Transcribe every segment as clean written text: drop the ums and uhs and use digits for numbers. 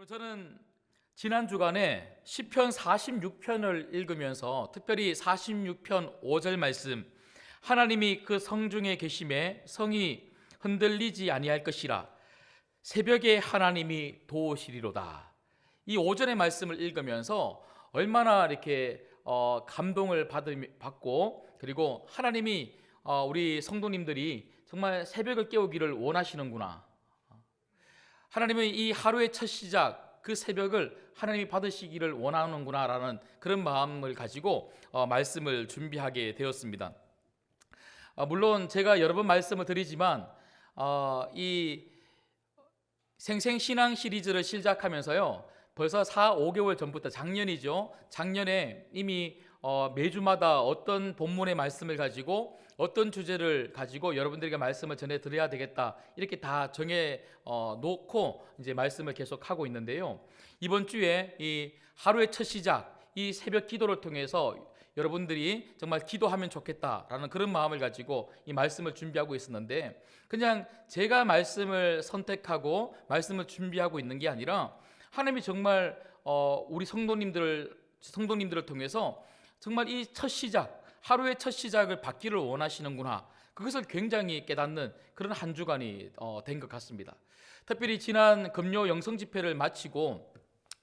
여러분, 저는 지난 주간에 시편 46편을 읽으면서 특별히 46편 5절 말씀, 하나님이 그 성중에 계심에 성이 흔들리지 아니할 것이라, 새벽에 하나님이 도우시리로다. 이 5절의 말씀을 읽으면서 얼마나 이렇게 감동을 받고, 그리고 하나님이 우리 성도님들이 정말 새벽을 깨우기를 원하시는구나, 하나님은 이 하루의 첫 시작, 그 새벽을 하나님이 받으시기를 원하는구나라는 그런 마음을 가지고 말씀을 준비하게 되었습니다. 물론 제가 여러 번 말씀을 드리지만 이 생생신앙 시리즈를 시작하면서요, 벌써 4, 5개월 전부터, 작년이죠, 작년에 이미 매주마다 어떤 본문의 말씀을 가지고 어떤 주제를 가지고 여러분들에게 말씀을 전해드려야 되겠다, 이렇게 다 정해 놓고 이제 말씀을 계속 하고 있는데요, 이번 주에 이 하루의 첫 시작, 이 새벽 기도를 통해서 여러분들이 정말 기도하면 좋겠다라는 그런 마음을 가지고 이 말씀을 준비하고 있었는데, 그냥 제가 말씀을 선택하고 말씀을 준비하고 있는 게 아니라 하나님이 정말 우리 성도님들을 통해서 정말 이 첫 시작, 하루의 첫 시작을 받기를 원하시는구나, 그것을 굉장히 깨닫는 그런 한 주간이 된 것 같습니다. 특별히 지난 금요 영성 집회를 마치고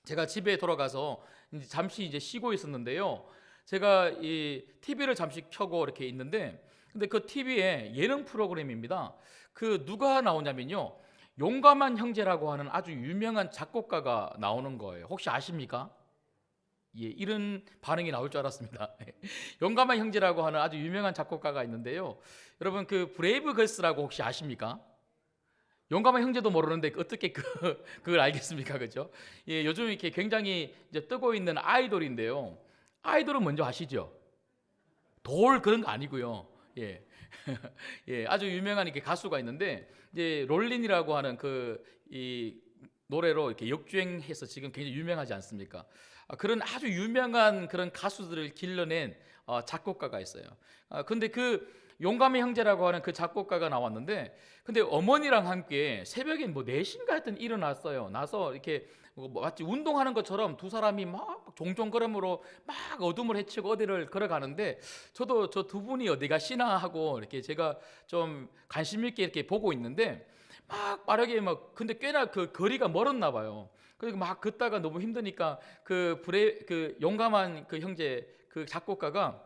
제가 집에 돌아가서 잠시 이제 쉬고 있었는데요, 제가 이 TV를 잠시 켜고 이렇게 있는데, 근데 그 TV에 예능 프로그램입니다. 그 누가 나오냐면요, 용감한 형제라고 하는 아주 유명한 작곡가가 나오는 거예요. 혹시 아십니까? 예, 이런 반응이 나올 줄 알았습니다. 용감한 형제라고 하는 아주 유명한 작곡가가 있는데요, 여러분 그 브레이브걸스라고 혹시 아십니까? 용감한 형제도 모르는데 어떻게 그걸 알겠습니까? 그죠? 예, 요즘 이렇게 굉장히 이제 뜨고 있는 아이돌인데요, 아이돌은 먼저 아시죠? 돌 그런 거 아니고요. 예. 예, 아주 유명한 이렇게 가수가 있는데, 이제 롤린이라고 하는 이 노래로 이렇게 역주행해서 지금 굉장히 유명하지 않습니까? 그런 아주 유명한 그런 가수들을 길러낸 작곡가가 있어요. 근데 그 용감의 형제라고 하는 그 작곡가가 나왔는데, 근데 어머니랑 함께 새벽에 뭐 4시인가 하여튼 일어났어요. 나서 이렇게 마치 운동하는 것처럼 두 사람이 막 종종걸음으로 막 어둠을 헤치고 어디를 걸어가는데, 저도 저 두 분이 어디 가시나 하고 이렇게 제가 좀 관심 있게 이렇게 보고 있는데, 막 빠르게 막, 근데 꽤나 그 거리가 멀었나 봐요. 그리고 막 걷다가 너무 힘드니까 그 용감한 그 형제 그 작곡가가,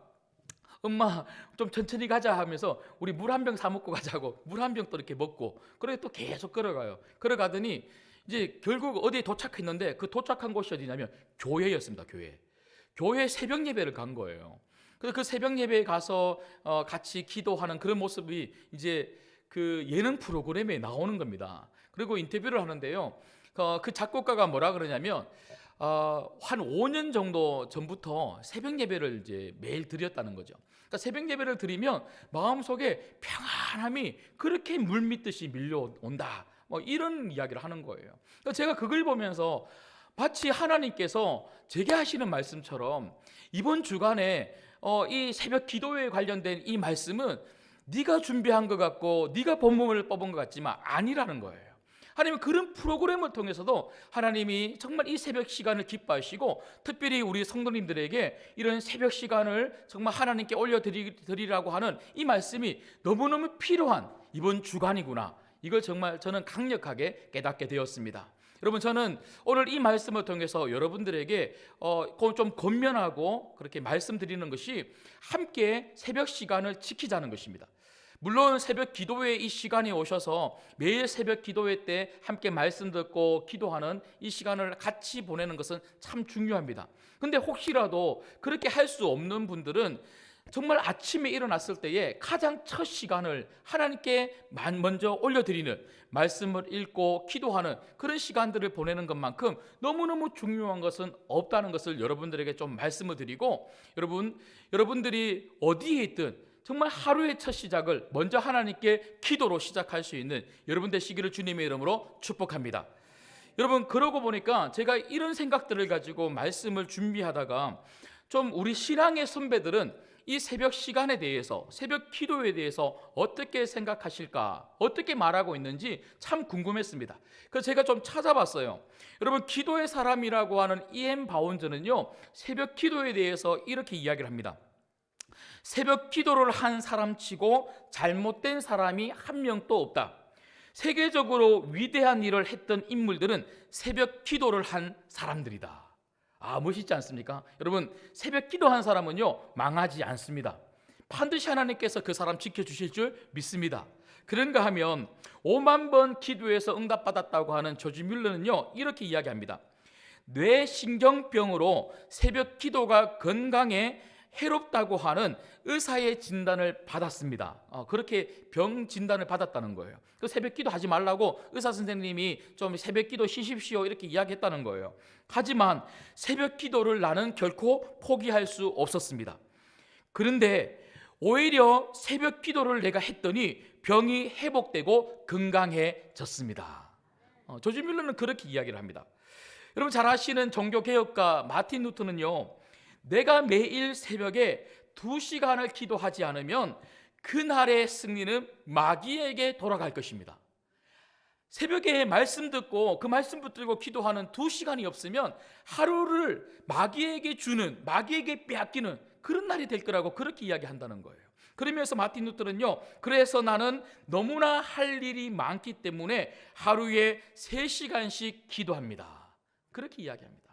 엄마 좀 천천히 가자 하면서 우리 물 한 병 사 먹고 가자고 물 한 병 또 이렇게 먹고, 그래 또 계속 걸어가요. 걸어가더니 이제 결국 어디에 도착했는데, 그 도착한 곳이 어디냐면 교회였습니다. 교회 새벽 예배를 간 거예요. 그래서 그 새벽 예배에 가서 같이 기도하는 그런 모습이 이제 그 예능 프로그램에 나오는 겁니다. 그리고 인터뷰를 하는데요, 그 작곡가가 뭐라 그러냐면 한 5년 정도 전부터 새벽 예배를 이제 매일 드렸다는 거죠. 그러니까 새벽 예배를 드리면 마음속에 평안함이 그렇게 물밀듯이 밀려온다, 뭐 이런 이야기를 하는 거예요. 그러니까 제가 그걸 보면서 마치 하나님께서 제게 하시는 말씀처럼, 이번 주간에 이 새벽 기도에 관련된 이 말씀은 네가 준비한 것 같고 네가 본문을 뽑은 것 같지만 아니라는 거예요. 하나님은 그런 프로그램을 통해서도 하나님이 정말 이 새벽 시간을 기뻐하시고, 특별히 우리 성도님들에게 이런 새벽 시간을 정말 하나님께 올려드리라고 하는 이 말씀이 너무너무 필요한 이번 주간이구나, 이걸 정말 저는 강력하게 깨닫게 되었습니다. 여러분, 저는 오늘 이 말씀을 통해서 여러분들에게 좀 권면하고 그렇게 말씀드리는 것이, 함께 새벽 시간을 지키자는 것입니다. 물론 새벽 기도회 이 시간에 오셔서 매일 새벽 기도회 때 함께 말씀 듣고 기도하는 이 시간을 같이 보내는 것은 참 중요합니다. 근데 혹시라도 그렇게 할 수 없는 분들은 정말 아침에 일어났을 때에 가장 첫 시간을 하나님께 먼저 올려드리는, 말씀을 읽고 기도하는 그런 시간들을 보내는 것만큼 너무너무 중요한 것은 없다는 것을 여러분들에게 좀 말씀을 드리고, 여러분들이 어디에 있든 정말 하루의 첫 시작을 먼저 하나님께 기도로 시작할 수 있는 여러분 되시기를 주님의 이름으로 축복합니다. 여러분, 그러고 보니까 제가 이런 생각들을 가지고 말씀을 준비하다가, 좀 우리 신앙의 선배들은 이 새벽 시간에 대해서, 새벽 기도에 대해서 어떻게 생각하실까, 어떻게 말하고 있는지 참 궁금했습니다. 그래서 제가 좀 찾아봤어요. 여러분, 기도의 사람이라고 하는 E.M. 바운즈는요, 새벽 기도에 대해서 이렇게 이야기를 합니다. 새벽 기도를 한 사람치고 잘못된 사람이 한 명도 없다. 세계적으로 위대한 일을 했던 인물들은 새벽 기도를 한 사람들이다. 멋있지 않습니까? 여러분, 새벽 기도한 사람은요, 망하지 않습니다. 반드시 하나님께서 그 사람 지켜주실 줄 믿습니다. 그런가 하면 5만 번 기도해서 응답받았다고 하는 조지 뮬러는요, 이렇게 이야기합니다. 뇌신경병으로 새벽 기도가 건강에 해롭다고 하는 의사의 진단을 받았습니다. 그렇게 병 진단을 받았다는 거예요. 그 새벽 기도 하지 말라고 의사 선생님이 좀 새벽 기도 쉬십시오 이렇게 이야기했다는 거예요. 하지만 새벽 기도를 나는 결코 포기할 수 없었습니다. 그런데 오히려 새벽 기도를 내가 했더니 병이 회복되고 건강해졌습니다. 조지 뮬러는 그렇게 이야기를 합니다. 여러분 잘 아시는 종교개혁가 마틴 루터는요, 내가 매일 새벽에 2시간을 기도하지 않으면 그날의 승리는 마귀에게 돌아갈 것입니다. 새벽에 말씀 듣고 그 말씀 붙들고 기도하는 2시간이 없으면 하루를 마귀에게 주는, 마귀에게 빼앗기는 그런 날이 될 거라고 그렇게 이야기한다는 거예요. 그러면서 마틴 루터는요, 그래서 나는 너무나 할 일이 많기 때문에 하루에 3시간씩 기도합니다. 그렇게 이야기합니다.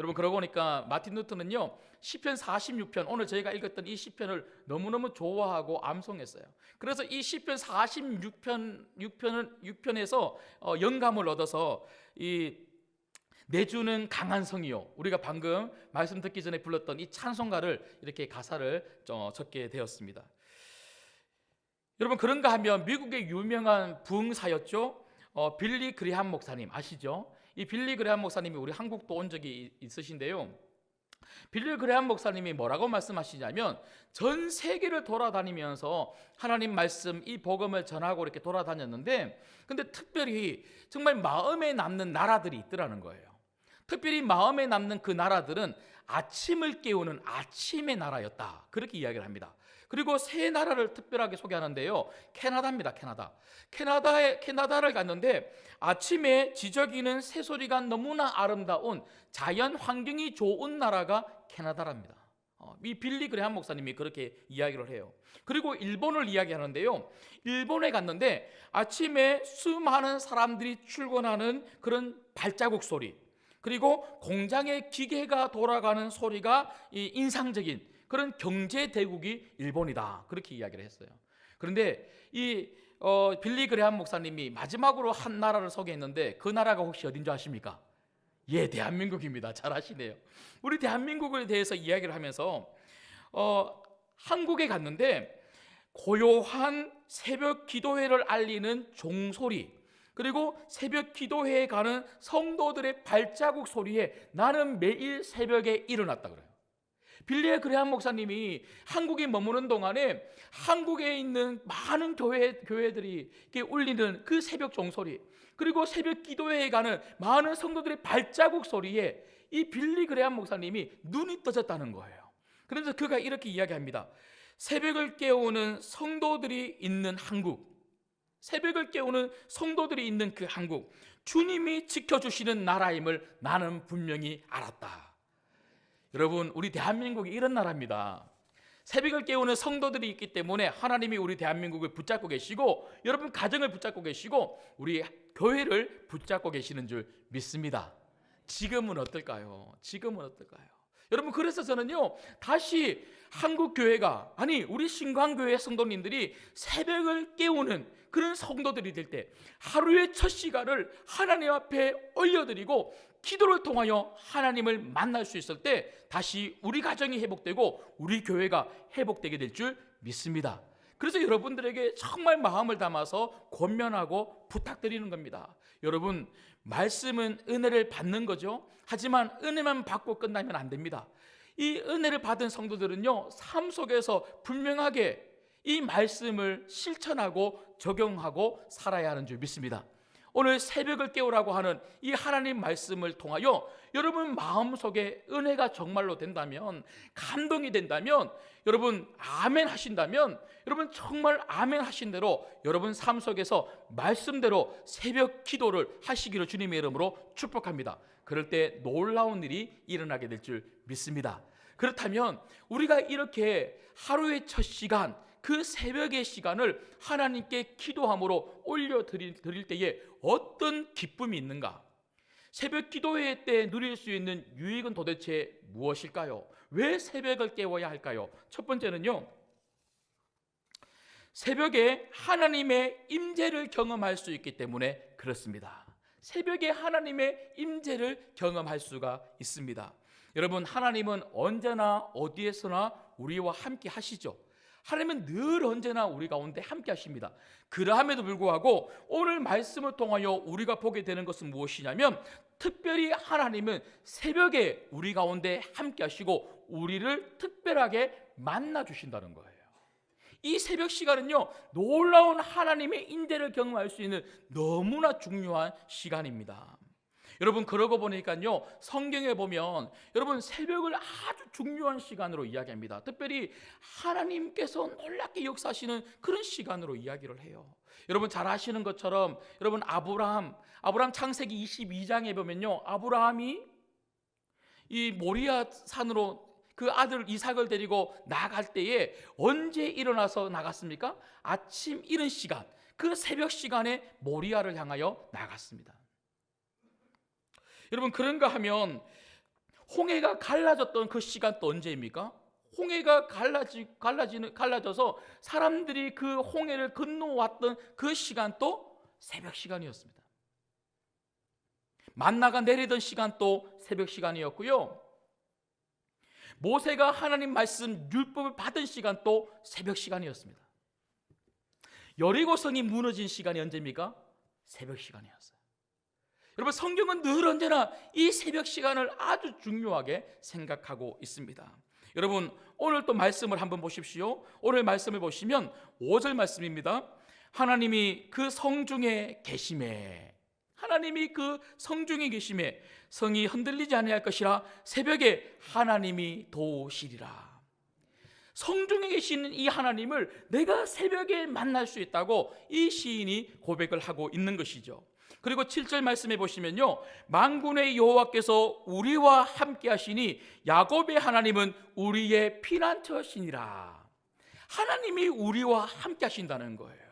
여러분, 그러고 보니까 마틴 루터는요, 시편 46편, 오늘 저희가 읽었던 이 시편을 너무너무 좋아하고 암송했어요. 그래서 이 시편 46편에서 영감을 얻어서 이 내주는 강한 성이요, 우리가 방금 말씀 듣기 전에 불렀던 이 찬송가를 이렇게 가사를 적게 되었습니다. 여러분, 그런가 하면 미국의 유명한 부흥사였죠. 빌리 그레함 목사님 아시죠? 이 빌리 그레함 목사님이 우리 한국도 온 적이 있으신데요, 빌리 그레함 목사님이 뭐라고 말씀하시냐면, 전 세계를 돌아다니면서 하나님 말씀, 이 복음을 전하고 이렇게 돌아다녔는데, 근데 특별히 정말 마음에 남는 나라들이 있더라는 거예요. 특별히 마음에 남는 그 나라들은 아침을 깨우는 아침의 나라였다, 그렇게 이야기를 합니다. 그리고 세 나라를 특별하게 소개하는데요, 캐나다입니다. 캐나다를 갔는데 아침에 지저귀는 새소리가 너무나 아름다운 자연 환경이 좋은 나라가 캐나다랍니다. 이 빌리 그레함 목사님이 그렇게 이야기를 해요. 그리고 일본을 이야기하는데요, 일본에 갔는데 아침에 수많은 사람들이 출근하는 그런 발자국 소리, 그리고 공장의 기계가 돌아가는 소리가 인상적인 그런 경제 대국이 일본이다, 그렇게 이야기를 했어요. 그런데 이 빌리 그레함 목사님이 마지막으로 한 나라를 소개했는데, 그 나라가 혹시 어딘 줄 아십니까? 예, 대한민국입니다. 잘 아시네요. 우리 대한민국에 대해서 이야기를 하면서 한국에 갔는데 고요한 새벽 기도회를 알리는 종소리, 그리고 새벽 기도회에 가는 성도들의 발자국 소리에 나는 매일 새벽에 일어났다 그래요. 빌리 그레함 목사님이 한국에 머무는 동안에 한국에 있는 많은 교회들이 울리는 그 새벽 종소리, 그리고 새벽 기도회에 가는 많은 성도들의 발자국 소리에 이 빌리 그레함 목사님이 눈이 떠졌다는 거예요. 그래서 그가 이렇게 이야기합니다. 새벽을 깨우는 성도들이 있는 한국, 새벽을 깨우는 성도들이 있는 그 한국, 주님이 지켜주시는 나라임을 나는 분명히 알았다. 여러분, 우리 대한민국이 이런 나라입니다. 새벽을 깨우는 성도들이 있기 때문에 하나님이 우리 대한민국을 붙잡고 계시고, 여러분 가정을 붙잡고 계시고, 우리 교회를 붙잡고 계시는 줄 믿습니다. 지금은 어떨까요? 여러분, 그래서 저는요, 다시 한국 교회가, 아니 우리 신광교회 성도님들이 새벽을 깨우는 그런 성도들이 될 때 하루의 첫 시간을 하나님 앞에 올려드리고 기도를 통하여 하나님을 만날 수 있을 때 다시 우리 가정이 회복되고 우리 교회가 회복되게 될 줄 믿습니다. 그래서 여러분들에게 정말 마음을 담아서 권면하고 부탁드리는 겁니다. 여러분, 말씀은 은혜를 받는 거죠. 하지만 은혜만 받고 끝나면 안 됩니다. 이 은혜를 받은 성도들은요, 삶 속에서 분명하게 이 말씀을 실천하고 적용하고 살아야 하는 줄 믿습니다. 오늘 새벽을 깨우라고 하는 이 하나님 말씀을 통하여 여러분 마음속에 은혜가 정말로 된다면, 감동이 된다면, 여러분 아멘 하신다면, 여러분 정말 아멘 하신 대로 여러분 삶 속에서 말씀대로 새벽 기도를 하시기를 주님의 이름으로 축복합니다. 그럴 때 놀라운 일이 일어나게 될 줄 믿습니다. 그렇다면 우리가 이렇게 하루의 첫 시간, 그 새벽의 시간을 하나님께 기도함으로 올려드릴 때에 어떤 기쁨이 있는가? 새벽 기도회 때 누릴 수 있는 유익은 도대체 무엇일까요? 왜 새벽을 깨워야 할까요? 첫 번째는요, 새벽에 하나님의 임재를 경험할 수 있기 때문에 그렇습니다. 새벽에 하나님의 임재를 경험할 수가 있습니다. 여러분, 하나님은 언제나 어디에서나 우리와 함께 하시죠. 하나님은 늘 언제나 우리 가운데 함께 하십니다. 그러함에도 불구하고 오늘 말씀을 통하여 우리가 보게 되는 것은 무엇이냐면, 특별히 하나님은 새벽에 우리 가운데 함께 하시고 우리를 특별하게 만나 주신다는 거예요. 이 새벽 시간은요, 놀라운 하나님의 인재를 경험할 수 있는 너무나 중요한 시간입니다. 여러분, 그러고 보니까요, 성경에 보면 여러분 새벽을 아주 중요한 시간으로 이야기합니다. 특별히 하나님께서 놀랍게 역사하시는 그런 시간으로 이야기를 해요. 여러분 잘 아시는 것처럼, 여러분 아브라함 창세기 22장에 보면요, 아브라함이 이 모리아 산으로 그 아들 이삭을 데리고 나갈 때에 언제 일어나서 나갔습니까? 아침 이른 시간, 그 새벽 시간에 모리아를 향하여 나갔습니다. 여러분, 그런가 하면 홍해가 갈라졌던 그 시간도 언제입니까? 홍해가 갈라져서 사람들이 그 홍해를 건너왔던 그 시간도 새벽 시간이었습니다. 만나가 내리던 시간도 새벽 시간이었고요, 모세가 하나님 말씀 율법을 받은 시간도 새벽 시간이었습니다. 여리고성이 무너진 시간이 언제입니까? 새벽 시간이었어요. 여러분, 성경은 늘 언제나 이 새벽 시간을 아주 중요하게 생각하고 있습니다. 여러분, 오늘 또 말씀을 한번 보십시오. 오늘 말씀을 보시면 5절 말씀입니다. 하나님이 그 성중에 계심에, 하나님이 그 성중에 계심에 성이 흔들리지 아니할 것이라 새벽에 하나님이 도우시리라. 성중에 계시는 이 하나님을 내가 새벽에 만날 수 있다고 이 시인이 고백을 하고 있는 것이죠. 그리고 7절 말씀해 보시면요, 만군의 여호와께서 우리와 함께 하시니 야곱의 하나님은 우리의 피난처시니라. 하나님이 우리와 함께 하신다는 거예요.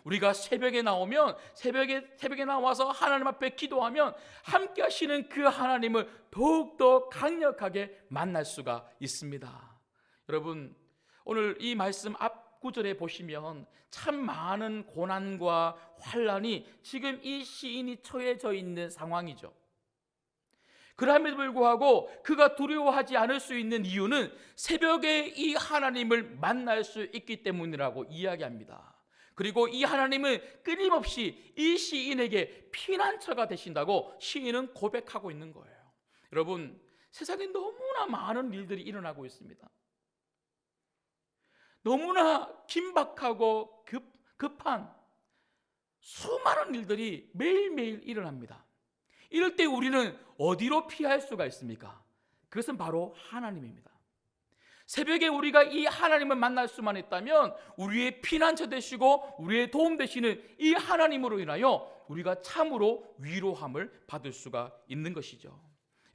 우리가 새벽에 나오면, 새벽에 나와서 하나님 앞에 기도하면 함께 하시는 그 하나님을 더욱더 강력하게 만날 수가 있습니다. 여러분, 오늘 이 말씀 앞 구절에 보시면 참 많은 고난과 환난이 지금 이 시인이 처해져 있는 상황이죠. 그럼에도 불구하고 그가 두려워하지 않을 수 있는 이유는 새벽에 이 하나님을 만날 수 있기 때문이라고 이야기합니다. 그리고 이 하나님은 끊임없이 이 시인에게 피난처가 되신다고 시인은 고백하고 있는 거예요. 여러분, 세상에 너무나 많은 일들이 일어나고 있습니다. 너무나 긴박하고 급한 수많은 일들이 매일매일 일어납니다. 이럴 때 우리는 어디로 피할 수가 있습니까? 그것은 바로 하나님입니다. 새벽에 우리가 이 하나님을 만날 수만 있다면 우리의 피난처 되시고 우리의 도움 되시는 이 하나님으로 인하여 우리가 참으로 위로함을 받을 수가 있는 것이죠.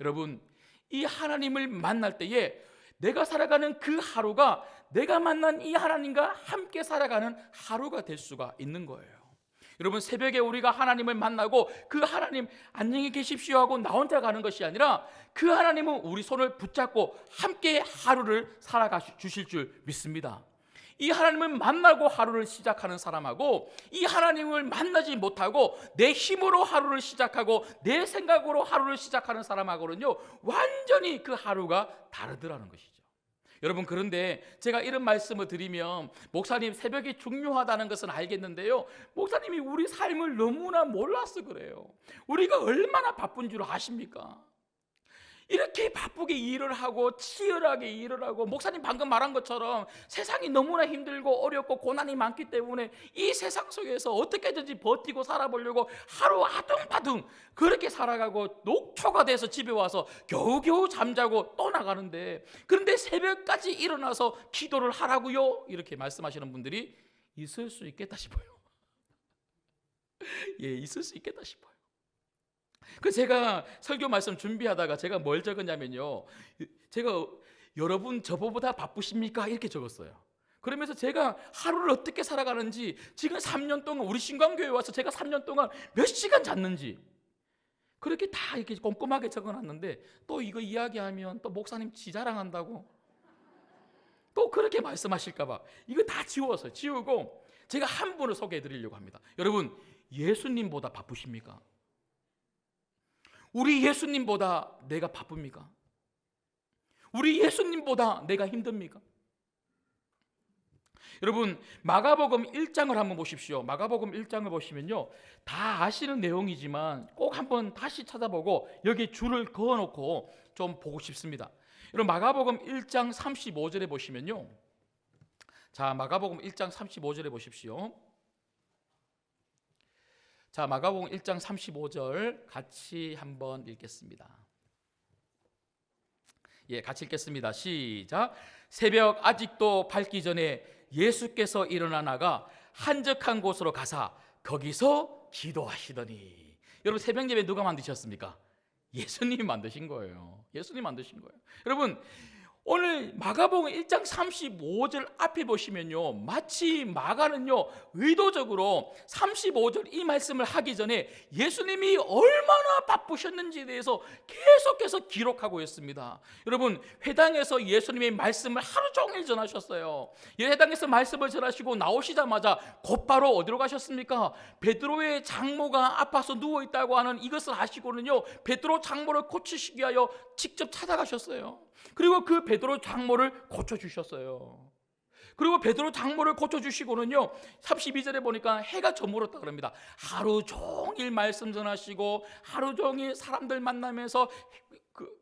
여러분, 이 하나님을 만날 때에 내가 살아가는 그 하루가 내가 만난 이 하나님과 함께 살아가는 하루가 될 수가 있는 거예요. 여러분, 새벽에 우리가 하나님을 만나고 그 하나님 안녕히 계십시오 하고 나 혼자 가는 것이 아니라 그 하나님은 우리 손을 붙잡고 함께 하루를 살아가 주실 줄 믿습니다. 이 하나님을 만나고 하루를 시작하는 사람하고 이 하나님을 만나지 못하고 내 힘으로 하루를 시작하고 내 생각으로 하루를 시작하는 사람하고는요, 완전히 그 하루가 다르더라는 것이죠. 여러분, 그런데 제가 이런 말씀을 드리면 목사님 새벽이 중요하다는 것은 알겠는데요, 목사님이 우리 삶을 너무나 몰라서 그래요. 우리가 얼마나 바쁜 줄 아십니까? 이렇게 바쁘게 일을 하고 치열하게 일을 하고, 목사님 방금 말한 것처럼 세상이 너무나 힘들고 어렵고 고난이 많기 때문에 이 세상 속에서 어떻게든지 버티고 살아보려고 하루 아둥바둥 그렇게 살아가고 녹초가 돼서 집에 와서 겨우겨우 잠자고 또 나가는데, 그런데 새벽까지 일어나서 기도를 하라고요? 이렇게 말씀하시는 분들이 있을 수 있겠다 싶어요. 예, 있을 수 있겠다 싶어요. 그 제가 설교 말씀 준비하다가 제가 뭘 적었냐면요, 제가 여러분 저보다 바쁘십니까? 이렇게 적었어요. 그러면서 제가 하루를 어떻게 살아가는지, 지금 3년 동안 우리 신광교회 와서 제가 3년 동안 몇 시간 잤는지 그렇게 다 이렇게 꼼꼼하게 적어놨는데, 또 이거 이야기하면 또 목사님 지 자랑한다고 또 그렇게 말씀하실까봐 이거 다 지웠어요. 지우고 제가 한 분을 소개해 드리려고 합니다. 여러분, 예수님보다 바쁘십니까? 우리 예수님보다 내가 바쁩니까? 우리 예수님보다 내가 힘듭니까? 여러분, 마가복음 1장을 한번 보십시오. 마가복음 1장을 보시면요, 다 아시는 내용이지만 꼭 한번 다시 찾아보고 여기 줄을 그어놓고 좀 보고 싶습니다. 여러분, 마가복음 1장 35절에 보시면요, 자, 마가복음 1장 35절에 보십시오. 자, 마가복음 1장 35절 같이 한번 읽겠습니다. 예, 같이 읽겠습니다. 시작. 새벽 아직도 밝기 전에 예수께서 일어나 나가 한적한 곳으로 가사 거기서 기도하시더니. 여러분, 새벽 예배 누가 만드셨습니까? 예수님이 만드신 거예요. 예수님이 만드신 거예요. 여러분, 오늘 마가복음 1장 35절 앞에 보시면요, 마치 마가는요 의도적으로 35절 이 말씀을 하기 전에 예수님이 얼마나 바쁘셨는지에 대해서 계속해서 기록하고 있습니다. 여러분, 회당에서 예수님의 말씀을 하루 종일 전하셨어요. 회당에서 말씀을 전하시고 나오시자마자 곧바로 어디로 가셨습니까? 베드로의 장모가 아파서 누워있다고 하는 이것을 아시고는요, 베드로 장모를 고치시기 위하여 직접 찾아가셨어요. 그리고 그 베드로 장모를 고쳐주셨어요. 그리고 베드로 장모를 고쳐주시고는요, 32절에 보니까 해가 저물었다 그럽니다. 하루 종일 말씀 전하시고 하루 종일 사람들 만나면서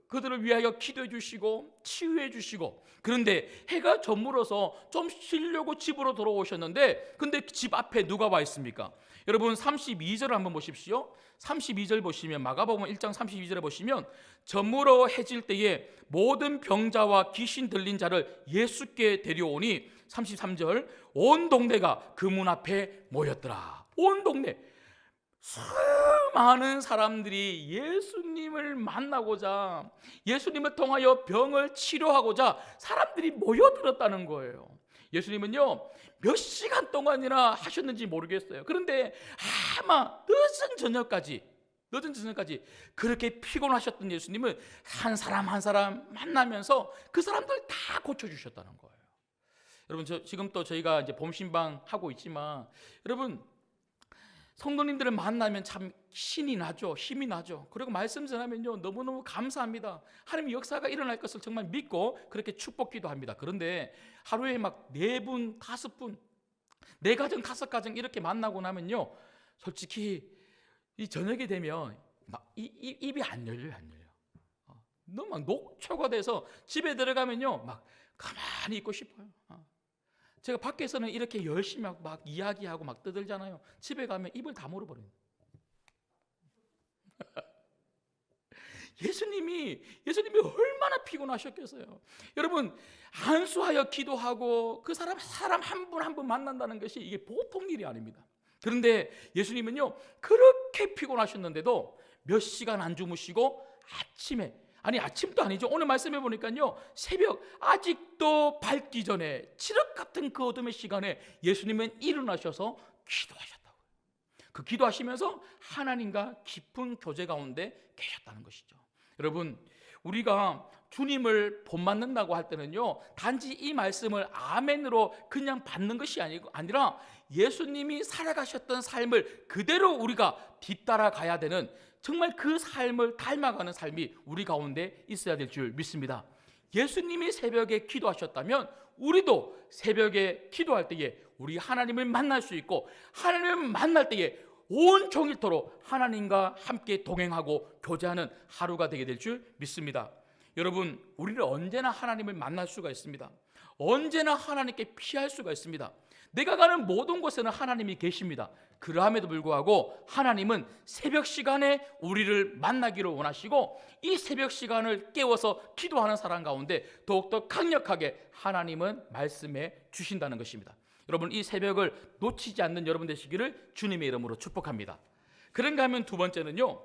그들을 위하여 기도해 주시고 치유해 주시고, 그런데 해가 저물어서 좀 쉬려고 집으로 돌아오셨는데, 근데 집 앞에 누가 와 있습니까? 여러분, 32절을 한번 보십시오. 32절 보시면, 마가복음 1장 32절에 보시면, 저물어 해질 때에 모든 병자와 귀신 들린 자를 예수께 데려오니, 33절, 온 동네가 그 문 앞에 모였더라. 온 동네, 수많은 사람들이 예수님을 만나고자, 예수님을 통하여 병을 치료하고자 사람들이 모여들었다는 거예요. 예수님은요, 몇 시간 동안이나 하셨는지 모르겠어요. 그런데 아마 늦은 저녁까지 그렇게 피곤하셨던 예수님은 한 사람 한 사람 만나면서 그 사람들 다 고쳐주셨다는 거예요. 여러분, 지금 또 저희가 이제 봄신방 하고 있지만, 여러분, 성도님들을 만나면 참 신이 나죠. 힘이 나죠. 그리고 말씀 전하면요, 너무너무 감사합니다. 하나님의 역사가 일어날 것을 정말 믿고 그렇게 축복기도 합니다. 그런데 하루에 막 4분, 5분, 4가정, 5가정 이렇게 만나고 나면요, 솔직히 이 저녁이 되면 막 입이 안 열려요. 너무 막 녹초가 돼서 집에 들어가면요, 막 가만히 있고 싶어요. 제가 밖에서는 이렇게 열심히 막 이야기하고 막 떠들잖아요. 집에 가면 입을 다 물어버려요. 예수님이 얼마나 피곤하셨겠어요. 여러분, 안수하여 기도하고 그 사람 한 분 한 분 만난다는 것이 이게 보통 일이 아닙니다. 그런데 예수님은요, 그렇게 피곤하셨는데도 몇 시간 안 주무시고 아침도 아니죠. 오늘 말씀해 보니까요, 새벽 아직도 밝기 전에 칠흑 같은 그 어둠의 시간에 예수님은 일어나셔서 기도하셨다고요. 그 기도하시면서 하나님과 깊은 교제 가운데 계셨다는 것이죠. 여러분, 우리가 주님을 본받는다고 할 때는요, 단지 이 말씀을 아멘으로 그냥 받는 것이 아니라 예수님이 살아가셨던 삶을 그대로 우리가 뒤따라 가야 되는, 정말 그 삶을 닮아가는 삶이 우리 가운데 있어야 될 줄 믿습니다. 예수님이 새벽에 기도하셨다면 우리도 새벽에 기도할 때에 우리 하나님을 만날 수 있고, 하나님을 만날 때에 온종일토록 하나님과 함께 동행하고 교제하는 하루가 되게 될 줄 믿습니다. 여러분, 우리는 언제나 하나님을 만날 수가 있습니다. 언제나 하나님께 피할 수가 있습니다. 내가 가는 모든 곳에는 하나님이 계십니다. 그럼에도 불구하고 하나님은 새벽 시간에 우리를 만나기를 원하시고, 이 새벽 시간을 깨워서 기도하는 사람 가운데 더욱더 강력하게 하나님은 말씀해 주신다는 것입니다. 여러분, 이 새벽을 놓치지 않는 여러분 되시기를 주님의 이름으로 축복합니다. 그런가 하면 두 번째는요,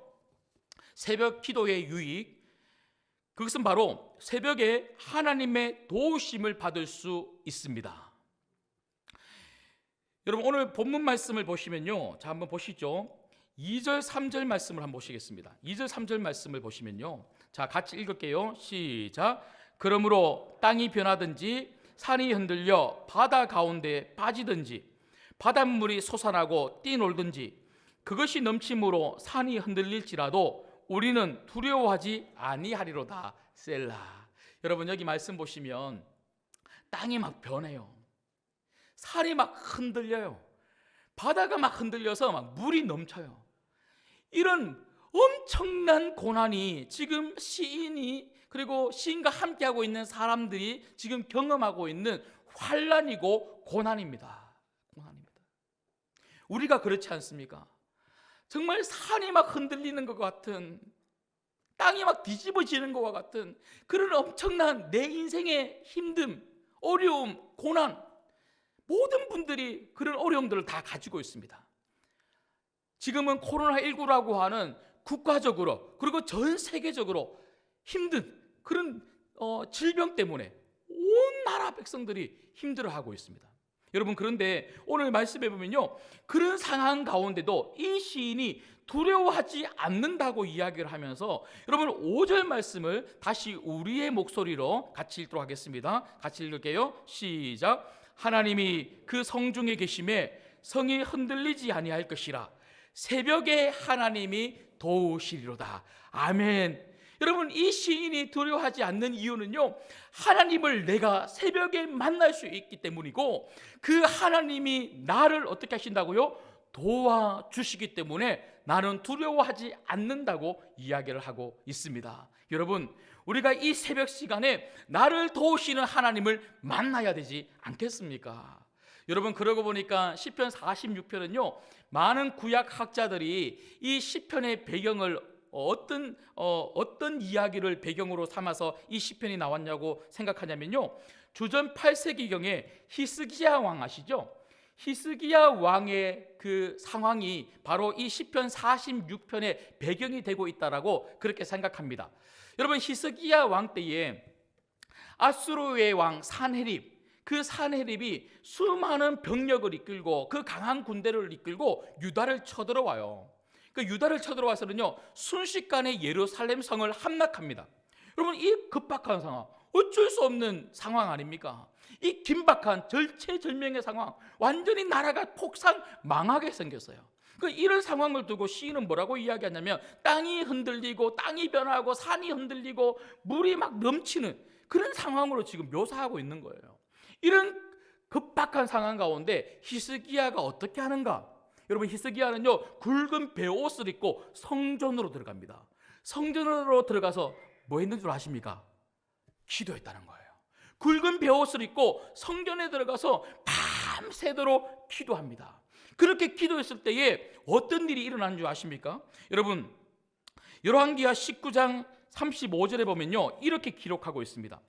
새벽 기도의 유익, 그것은 바로 새벽에 하나님의 도우심을 받을 수 있습니다. 여러분, 오늘 본문 말씀을 보시면요, 자, 한번 보시죠. 2절 3절 말씀을 한번 보시겠습니다. 2절 3절 말씀을 보시면요, 자, 같이 읽을게요. 시작. 그러므로 땅이 변하든지 산이 흔들려 바다 가운데 빠지든지 바닷물이 솟아나고 뛰놀든지 그것이 넘침으로 산이 흔들릴지라도 우리는 두려워하지 아니하리로다. 셀라. 여러분, 여기 말씀 보시면 땅이 막 변해요. 산이 막 흔들려요. 바다가 막 흔들려서 막 물이 넘쳐요. 이런 엄청난 고난이 지금 시인이, 그리고 시인과 함께하고 있는 사람들이 지금 경험하고 있는 환난이고 고난입니다. 고난입니다. 우리가 그렇지 않습니까? 정말 산이 막 흔들리는 것 같은, 땅이 막 뒤집어지는 것과 같은 그런 엄청난 내 인생의 힘듦, 어려움, 고난, 모든 분들이 그런 어려움들을 다 가지고 있습니다. 지금은 코로나19라고 하는 국가적으로 그리고 전 세계적으로 힘든 그런 질병 때문에 온 나라 백성들이 힘들어하고 있습니다. 여러분, 그런데 오늘 말씀해 보면요, 그런 상황 가운데도 이 시인이 두려워하지 않는다고 이야기를 하면서, 여러분 5절 말씀을 다시 우리의 목소리로 같이 읽도록 하겠습니다. 같이 읽을게요. 시작. 하나님이 그 성중에 계심에 성이 흔들리지 아니할 것이라. 새벽에 하나님이 도우시리로다. 아멘. 여러분, 이 시인이 두려워하지 않는 이유는요, 하나님을 내가 새벽에 만날 수 있기 때문이고, 그 하나님이 나를 어떻게 하신다고요? 도와주시기 때문에 나는 두려워하지 않는다고 이야기를 하고 있습니다. 여러분, 우리가 이 새벽 시간에 나를 도우시는 하나님을 만나야 되지 않겠습니까? 여러분, 그러고 보니까 시편 46편은요, 많은 구약 학자들이 이 시편의 배경을 어떤 이야기를 배경으로 삼아서 이 시편이 나왔냐고 생각하냐면요, 주전 8세기경에 히스기야 왕 아시죠? 히스기야 왕의 그 상황이 바로 이 시편 46편의 배경이 되고 있다라고 그렇게 생각합니다. 여러분, 히스기야 왕 때에 아수르의 왕 산헤립, 그 산헤립이 수많은 병력을 이끌고 그 강한 군대를 이끌고 유다를 쳐들어와요. 그 유다를 쳐들어와서는요, 순식간에 예루살렘 성을 함락합니다. 여러분, 이 급박한 상황, 어쩔 수 없는 상황 아닙니까? 이 긴박한 절체절명의 상황, 완전히 나라가 폭삭 망하게 생겼어요. 이런 상황을 두고 시인은 뭐라고 이야기하냐면, 땅이 흔들리고 땅이 변하고 산이 흔들리고 물이 막 넘치는 그런 상황으로 지금 묘사하고 있는 거예요. 이런 급박한 상황 가운데 히스기야가 어떻게 하는가? 여러분, 히스기야는요, 굵은 베옷을 입고 성전으로 들어갑니다. 성전으로 들어가서 뭐 했는 줄 아십니까? 기도했다는 거예요. 굵은 베옷을 입고 성전에 들어가서 밤새도록 기도합니다. 그렇게 기도했을 때에 어떤 일이 일어나는 줄 아십니까? 여러분, 열왕기하 19장 35절에 보면요, 이렇게 기록하고 있습니다.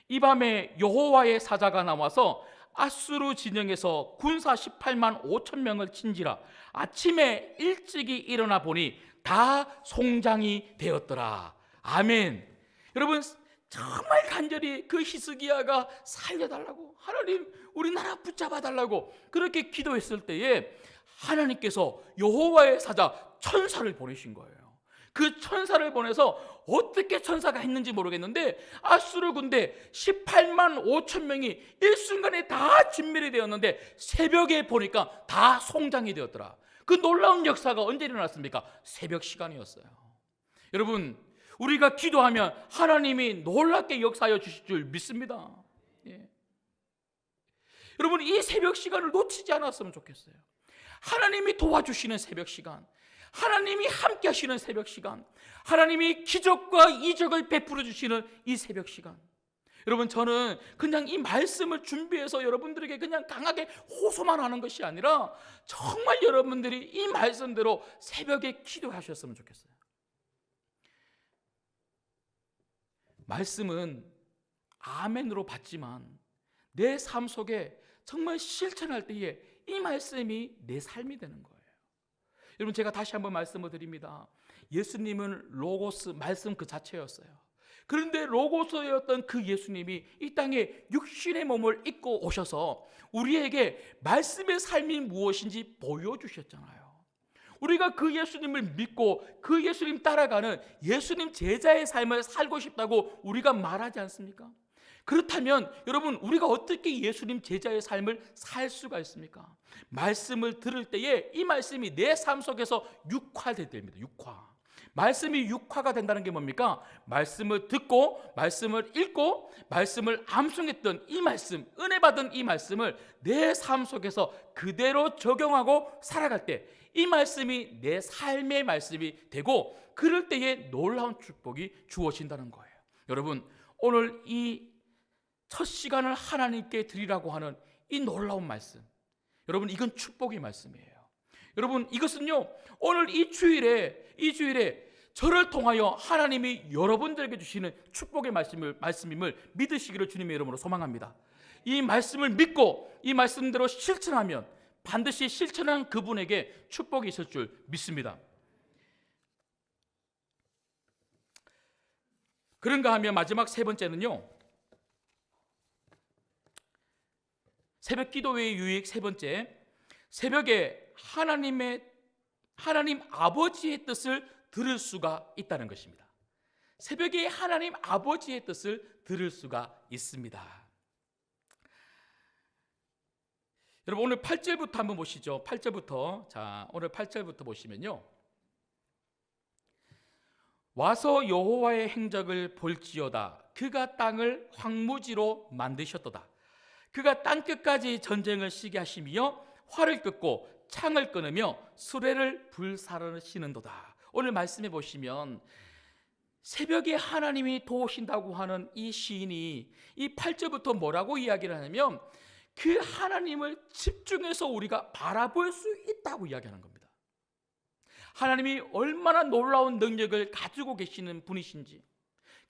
이 밤에 여호와의 사자가 나와서 아수르 진영에서 군사 18만 5천 명을 친지라. 아침에 일찍이 일어나 보니 다 송장이 되었더라. 아멘. 여러분, 정말 간절히 그 히스기야가 살려달라고, 하나님 우리 나라 붙잡아 달라고 그렇게 기도했을 때에 하나님께서 여호와의 사자 천사를 보내신 거예요. 그 천사를 보내서 어떻게 천사가 했는지 모르겠는데 아수르 군대 18만 5천 명이 일순간에 다 진멸이 되었는데 새벽에 보니까 다 송장이 되었더라. 그 놀라운 역사가 언제 일어났습니까? 새벽 시간이었어요. 여러분, 우리가 기도하면 하나님이 놀랍게 역사하여 주실 줄 믿습니다. 예. 여러분, 이 새벽 시간을 놓치지 않았으면 좋겠어요. 하나님이 도와주시는 새벽 시간, 하나님이 함께 하시는 새벽 시간, 하나님이 기적과 이적을 베풀어 주시는 이 새벽 시간. 여러분, 저는 그냥 이 말씀을 준비해서 여러분들에게 그냥 강하게 호소만 하는 것이 아니라 정말 여러분들이 이 말씀대로 새벽에 기도하셨으면 좋겠어요. 말씀은 아멘으로 받지만 내 삶 속에 정말 실천할 때에 이 말씀이 내 삶이 되는 거예요. 여러분, 제가 다시 한번 말씀을 드립니다. 예수님은 로고스, 말씀 그 자체였어요. 그런데 로고스였던 그 예수님이 이 땅에 육신의 몸을 입고 오셔서 우리에게 말씀의 삶이 무엇인지 보여주셨잖아요. 우리가 그 예수님을 믿고 그 예수님 따라가는 예수님 제자의 삶을 살고 싶다고 우리가 말하지 않습니까? 그렇다면 여러분, 우리가 어떻게 예수님 제자의 삶을 살 수가 있습니까? 말씀을 들을 때에 이 말씀이 내 삶 속에서 육화될 때입니다. 육화. 말씀이 육화가 된다는 게 뭡니까? 말씀을 듣고 말씀을 읽고 말씀을 암송했던 이 말씀, 은혜 받은 이 말씀을 내 삶 속에서 그대로 적용하고 살아갈 때 이 말씀이 내 삶의 말씀이 되고, 그럴 때에 놀라운 축복이 주어진다는 거예요. 여러분, 오늘 이 첫 시간을 하나님께 드리라고 하는 이 놀라운 말씀, 여러분, 이건 축복의 말씀이에요. 여러분, 이것은요, 오늘 이 주일에 저를 통하여 하나님이 여러분들에게 주시는 축복의 말씀임을 믿으시기를 주님의 이름으로 소망합니다. 이 말씀을 믿고 이 말씀대로 실천하면 반드시 실천한 그분에게 축복이 있을 줄 믿습니다. 그런가 하면 마지막 세 번째는요, 새벽 기도회의 유익 세 번째, 새벽에 하나님 아버지의 뜻을 들을 수가 있다는 것입니다. 새벽에 하나님 아버지의 뜻을 들을 수가 있습니다. 여러분, 오늘 8절부터 한번 보시죠. 8절부터. 자, 오늘 8절부터 보시면요, 와서 여호와의 행적을 볼지어다. 그가 땅을 황무지로 만드셨도다. 그가 땅끝까지 전쟁을 시게 하시며 활을 끄고 창을 끊으며 수레를 불사르시는도다. 오늘 말씀해 보시면 새벽에 하나님이 도우신다고 하는 이 시인이 이 8절부터 뭐라고 이야기를 하냐면 그 하나님을 집중해서 우리가 바라볼 수 있다고 이야기하는 겁니다. 하나님이 얼마나 놀라운 능력을 가지고 계시는 분이신지,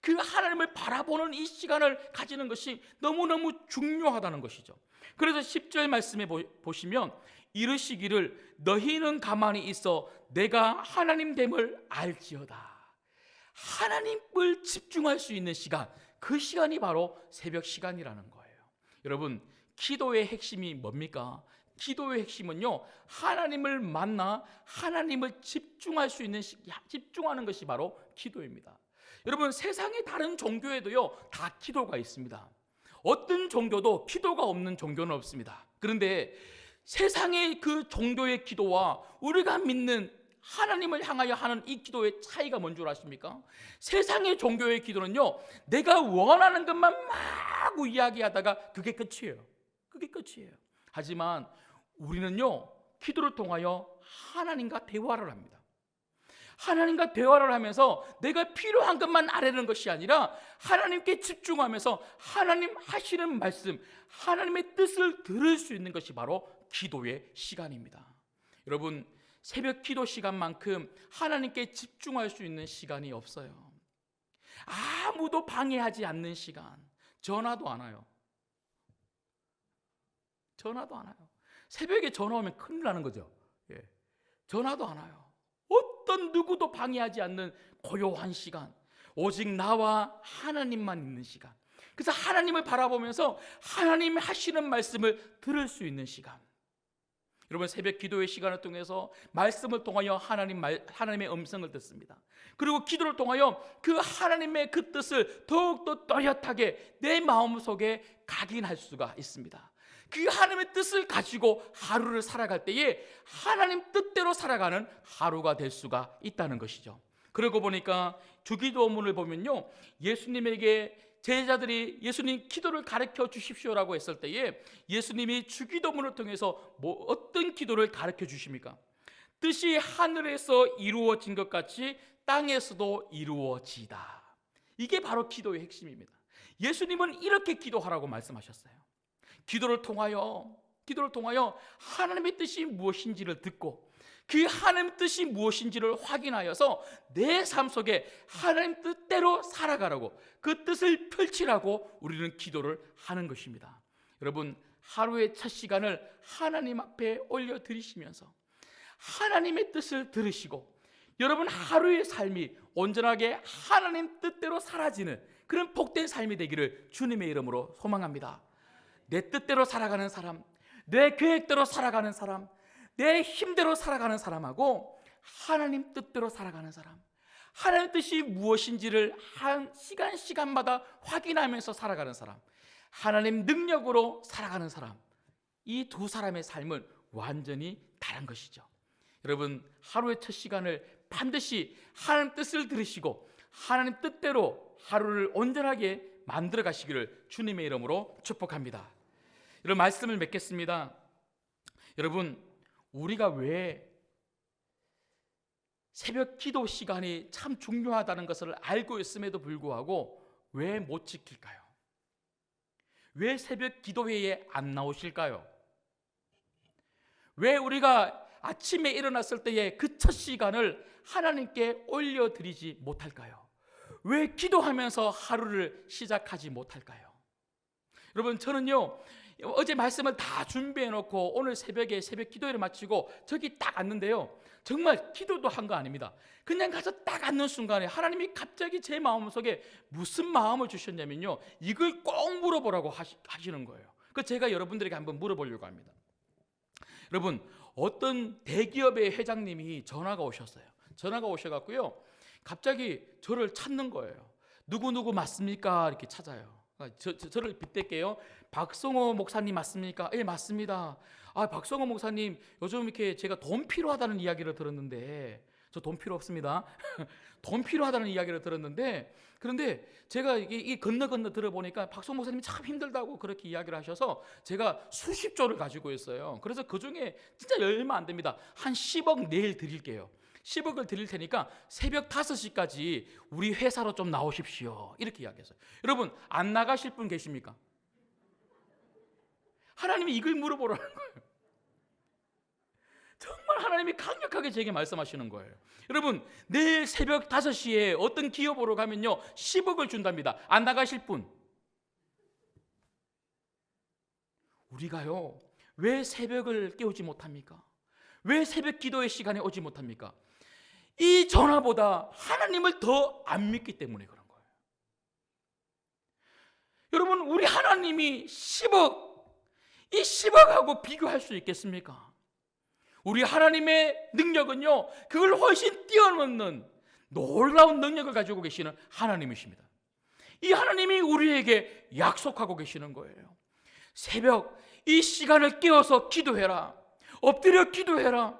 그 하나님을 바라보는 이 시간을 가지는 것이 너무너무 중요하다는 것이죠. 그래서 10절 말씀에 보시면 이르시기를 너희는 가만히 있어 내가 하나님 됨을 알지어다. 하나님을 집중할 수 있는 시간, 그 시간이 바로 새벽 시간이라는 거예요. 여러분, 기도의 핵심이 뭡니까? 기도의 핵심은요, 하나님을 만나 하나님을 집중할 수 있는 집중하는 것이 바로 기도입니다. 여러분, 세상의 다른 종교에도요 다 기도가 있습니다. 어떤 종교도 기도가 없는 종교는 없습니다. 그런데 세상의 그 종교의 기도와 우리가 믿는 하나님을 향하여 하는 이 기도의 차이가 뭔 줄 아십니까? 세상의 종교의 기도는요, 내가 원하는 것만 마구 이야기하다가 그게 끝이에요. 그게 끝이에요. 하지만 우리는요, 기도를 통하여 하나님과 대화를 합니다. 하나님과 대화를 하면서 내가 필요한 것만 아뢰는 것이 아니라 하나님께 집중하면서 하나님 하시는 말씀, 하나님의 뜻을 들을 수 있는 것이 바로 기도의 시간입니다. 여러분, 새벽 기도 시간만큼 하나님께 집중할 수 있는 시간이 없어요. 아무도 방해하지 않는 시간, 전화도 안 와요. 전화도 안 와요. 새벽에 전화 오면 큰일 나는 거죠. 전화도 안 와요. 어떤 누구도 방해하지 않는 고요한 시간, 오직 나와 하나님만 있는 시간. 그래서 하나님을 바라보면서 하나님 하시는 말씀을 들을 수 있는 시간. 여러분, 새벽 기도의 시간을 통해서 말씀을 통하여 하나님의 음성을 듣습니다. 그리고 기도를 통하여 그 하나님의 그 뜻을 더욱더 또렷하게 내 마음속에 각인할 수가 있습니다. 그 하나님의 뜻을 가지고 하루를 살아갈 때에 하나님 뜻대로 살아가는 하루가 될 수가 있다는 것이죠. 그러고 보니까 주기도문을 보면요, 예수님에게 제자들이 예수님 기도를 가르쳐 주십시오라고 했을 때에 예수님이 주기도문을 통해서 어떤 기도를 가르쳐 주십니까? 뜻이 하늘에서 이루어진 것 같이 땅에서도 이루어지다. 이게 바로 기도의 핵심입니다. 예수님은 이렇게 기도하라고 말씀하셨어요. 기도를 통하여 하나님의 뜻이 무엇인지를 듣고 그 하나님 뜻이 무엇인지를 확인하여서 내 삶 속에 하나님 뜻대로 살아가라고, 그 뜻을 펼치라고 우리는 기도를 하는 것입니다. 여러분, 하루의 첫 시간을 하나님 앞에 올려드리시면서 하나님의 뜻을 들으시고 여러분 하루의 삶이 온전하게 하나님 뜻대로 사라지는 그런 복된 삶이 되기를 주님의 이름으로 소망합니다. 내 뜻대로 살아가는 사람, 내 계획대로 살아가는 사람, 내 힘대로 살아가는 사람하고 하나님 뜻대로 살아가는 사람, 하나님 뜻이 무엇인지를 한 시간마다 확인하면서 살아가는 사람, 하나님 능력으로 살아가는 사람, 이 두 사람의 삶은 완전히 다른 것이죠. 여러분, 하루의 첫 시간을 반드시 하나님 뜻을 들으시고 하나님 뜻대로 하루를 온전하게 만들어 가시기를 주님의 이름으로 축복합니다. 여러분, 말씀을 맺겠습니다. 여러분, 우리가 왜 새벽 기도 시간이 참 중요하다는 것을 알고 있음에도 불구하고 왜 못 지킬까요? 왜 새벽 기도회에 안 나오실까요? 왜 우리가 아침에 일어났을 때의 그 첫 시간을 하나님께 올려드리지 못할까요? 왜 기도하면서 하루를 시작하지 못할까요? 여러분, 저는요 어제 말씀을 다 준비해 놓고 오늘 새벽에 새벽 기도회를 마치고 저기 딱 왔는데요, 정말 기도도 한 거 아닙니다. 그냥 가서 딱 앉는 순간에 하나님이 갑자기 제 마음속에 무슨 마음을 주셨냐면요, 이걸 꼭 물어보라고 하시는 거예요. 그 제가 여러분들에게 한번 물어보려고 합니다. 여러분, 어떤 대기업의 회장님이 전화가 오셨어요. 전화가 오셔갖고요, 갑자기 저를 찾는 거예요. 누구 맞습니까? 이렇게 찾아요. 저를 빗댈게요. 박성호 목사님 맞습니까? 예, 맞습니다. 아, 박성호 목사님, 요즘 이렇게 제가 돈 필요하다는 이야기를 들었는데, 저 돈 필요 없습니다. 돈 필요하다는 이야기를 들었는데, 그런데 제가 이 건너 들어보니까 박성호 목사님이 참 힘들다고 그렇게 이야기를 하셔서 제가 수십 조를 가지고 있어요. 그래서 그 중에 진짜 얼마 안 됩니다. 한 10억 내일 드릴게요. 10억을 드릴 테니까 새벽 5시까지 우리 회사로 좀 나오십시오. 이렇게 이야기했어요. 여러분, 안 나가실 분 계십니까? 하나님이 이걸 물어보라는 거예요. 정말 하나님이 강력하게 제게 말씀하시는 거예요. 여러분, 내일 새벽 5시에 어떤 기업으로 가면요 10억을 준답니다. 안 나가실 분? 우리가요 왜 새벽을 깨우지 못합니까? 왜 새벽 기도의 시간에 오지 못합니까? 이 전화보다 하나님을 더 안 믿기 때문에 그런 거예요. 여러분, 우리 하나님이 10억, 이 10억하고 비교할 수 있겠습니까? 우리 하나님의 능력은요 그걸 훨씬 뛰어넘는 놀라운 능력을 가지고 계시는 하나님이십니다. 이 하나님이 우리에게 약속하고 계시는 거예요. 새벽 이 시간을 깨워서 기도해라. 엎드려 기도해라.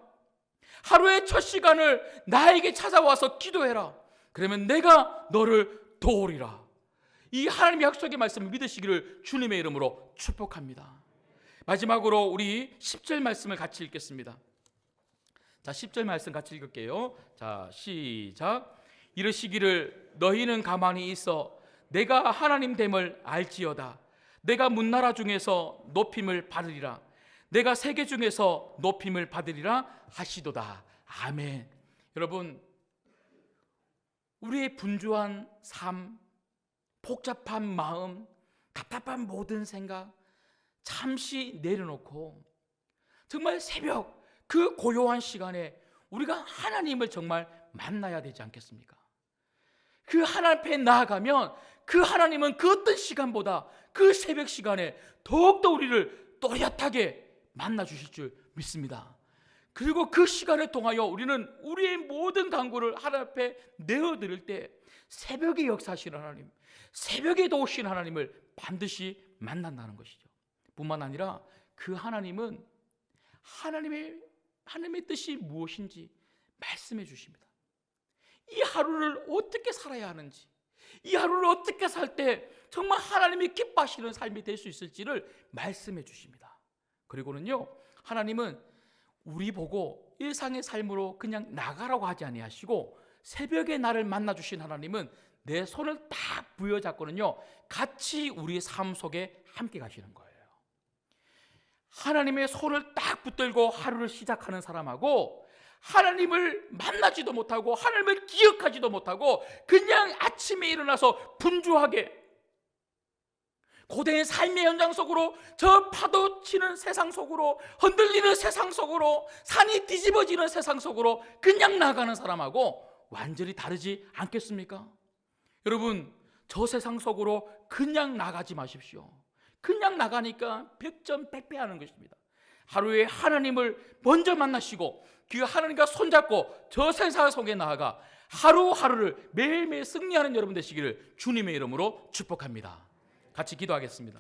하루의 첫 시간을 나에게 찾아와서 기도해라. 그러면 내가 너를 도우리라. 이 하나님의 약속의 말씀을 믿으시기를 주님의 이름으로 축복합니다. 마지막으로 우리 10절 말씀을 같이 읽겠습니다. 자, 10절 말씀 같이 읽을게요. 자, 시작. 이르시기를 너희는 가만히 있어 내가 하나님 됨을 알지어다. 내가 문나라 중에서 높임을 받으리라. 내가 세계 중에서 높임을 받으리라 하시도다. 아멘. 여러분, 우리의 분주한 삶, 복잡한 마음, 답답한 모든 생각 잠시 내려놓고 정말 새벽 그 고요한 시간에 우리가 하나님을 정말 만나야 되지 않겠습니까? 그 하나님 앞에 나아가면 그 하나님은 그 어떤 시간보다 그 새벽 시간에 더욱더 우리를 또렷하게 만나 주실 줄 믿습니다. 그리고 그 시간을 통하여 우리는 우리의 모든 간구를 하나님 앞에 내어드릴 때 새벽에 역사하시는 하나님, 새벽에 도우신 하나님을 반드시 만난다는 것이죠. 뿐만 아니라 그 하나님은 하나님의 뜻이 무엇인지 말씀해 주십니다. 이 하루를 어떻게 살아야 하는지, 이 하루를 어떻게 살 때 정말 하나님이 기뻐하시는 삶이 될 수 있을지를 말씀해 주십니다. 그리고는요, 하나님은 우리 보고 일상의 삶으로 그냥 나가라고 하지 아니하시고 새벽에 나를 만나 주신 하나님은 내 손을 딱 부여잡고는요, 같이 우리 삶 속에 함께 가시는 거예요. 하나님의 손을 딱 붙들고 하루를 시작하는 사람하고 하나님을 만나지도 못하고 하나님을 기억하지도 못하고 그냥 아침에 일어나서 분주하게 고된 삶의 현장 속으로, 저 파도 치는 세상 속으로, 흔들리는 세상 속으로, 산이 뒤집어지는 세상 속으로 그냥 나가는 사람하고 완전히 다르지 않겠습니까? 여러분, 저 세상 속으로 그냥 나가지 마십시오. 그냥 나가니까 백전백패하는 것입니다. 하루에 하나님을 먼저 만나시고 그 하나님과 손잡고 저 세상 속에 나아가 하루하루를 매일매일 승리하는 여러분 되시기를 주님의 이름으로 축복합니다. 같이 기도하겠습니다.